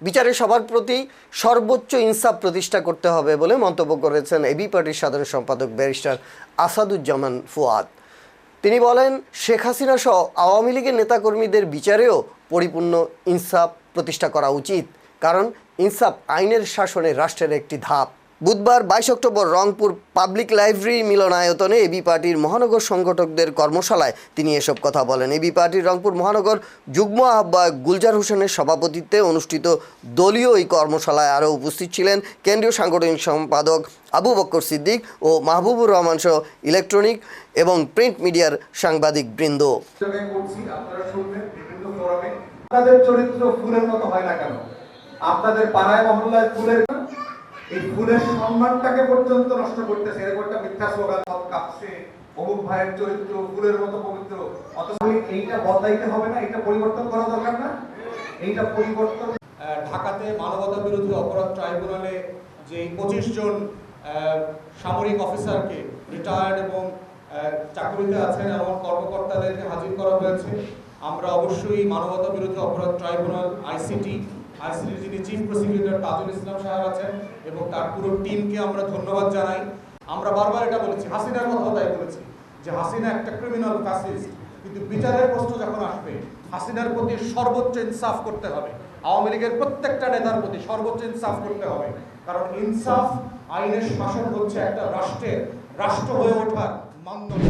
বিচারে সবার প্রতি সর্বোচ্চ ইনসাফ প্রতিষ্ঠা করতে হবে বলে মন্তব্য করেছেন এবি পার্টির সাধারণ সম্পাদক ব্যারিস্টার আসাদুজ্জামান ফুয়াদ। তিনি বলেন, শেখ হাসিনা সহ আওয়ামী লীগের নেতাকর্মীদের বিচারেও পরিপূর্ণ ইনসাফ প্রতিষ্ঠা করা উচিত, কারণ ইনসাফ আইনের শাসনে রাষ্ট্রের একটি ধাপ। বুধবার 22 অক্টোবর রংপুর পাবলিক লাইব্রেরি মিলনায়তনে এবি পার্টির মহানগর সংগঠকদের কর্মশালায় তিনি এসব কথা বলেন। এবি পার্টির রংপুর মহানগর যুগ্ম আহ্বায়ক গুলজার হোসেনের সভাপতিত্বে অনুষ্ঠিত দলীয় এই কর্মশালায় আরও উপস্থিত ছিলেন কেন্দ্রীয় সাংগঠনিক সম্পাদক আবু বক্কর সিদ্দিক ও মাহবুবুর রহমান সহ ইলেকট্রনিক এবং প্রিন্ট মিডিয়ার সাংবাদিক বৃন্দ। আপনাদের চরিত্র ফুলের মতো হয় না কেন? আপনাদের পাড়ায় মহল্লায় ফুলের এই ফুলের সম্মানটাকে পর্যন্ত নষ্ট করতেছে। এরকম একটা মিথ্যা স্লোগান কাঁপছে, অমুক ভাইয়ের চরিত্র ফুলের মতো পবিত্র। অথচ এইটা বদলাইতে হবে না, এটা পরিবর্তন করা দরকার না? এইটা পরিবর্তন। ঢাকাতে মানবতা বিরোধী অপরাধ ট্রাইব্যুনালে যে 25 জন সামরিক অফিসারকে রিটায়ার্ড এবং চাকরিতে আছেন এমন কর্মকর্তাদেরকে হাজির করা হয়েছে। আমরা অবশ্যই মানবতা বিরোধী অপরাধ ট্রাইব্যুনাল আইসিটির যিনি চিফ প্রসিকিউটর তাজুল ইসলাম সাহেব আছেন এবং তার পুরো টিমকে আমরা ধন্যবাদ জানাই। আমরা বারবার এটা বলেছি, হাসিনার কথাও তাই বলেছি যে হাসিনা একটা ক্রিমিনাল ফ্যাসিস্ট, কিন্তু বিচারের প্রশ্ন যখন আসবে হাসিনার প্রতি সর্বোচ্চ ইনসাফ করতে হবে, আওয়ামী লীগের প্রত্যেকটা নেতার প্রতি সর্বোচ্চ ইনসাফ করতে হবে। কারণ ইনসাফ আইনের শাসন হচ্ছে একটা রাষ্ট্র হয়ে ওঠার মানদণ্ড।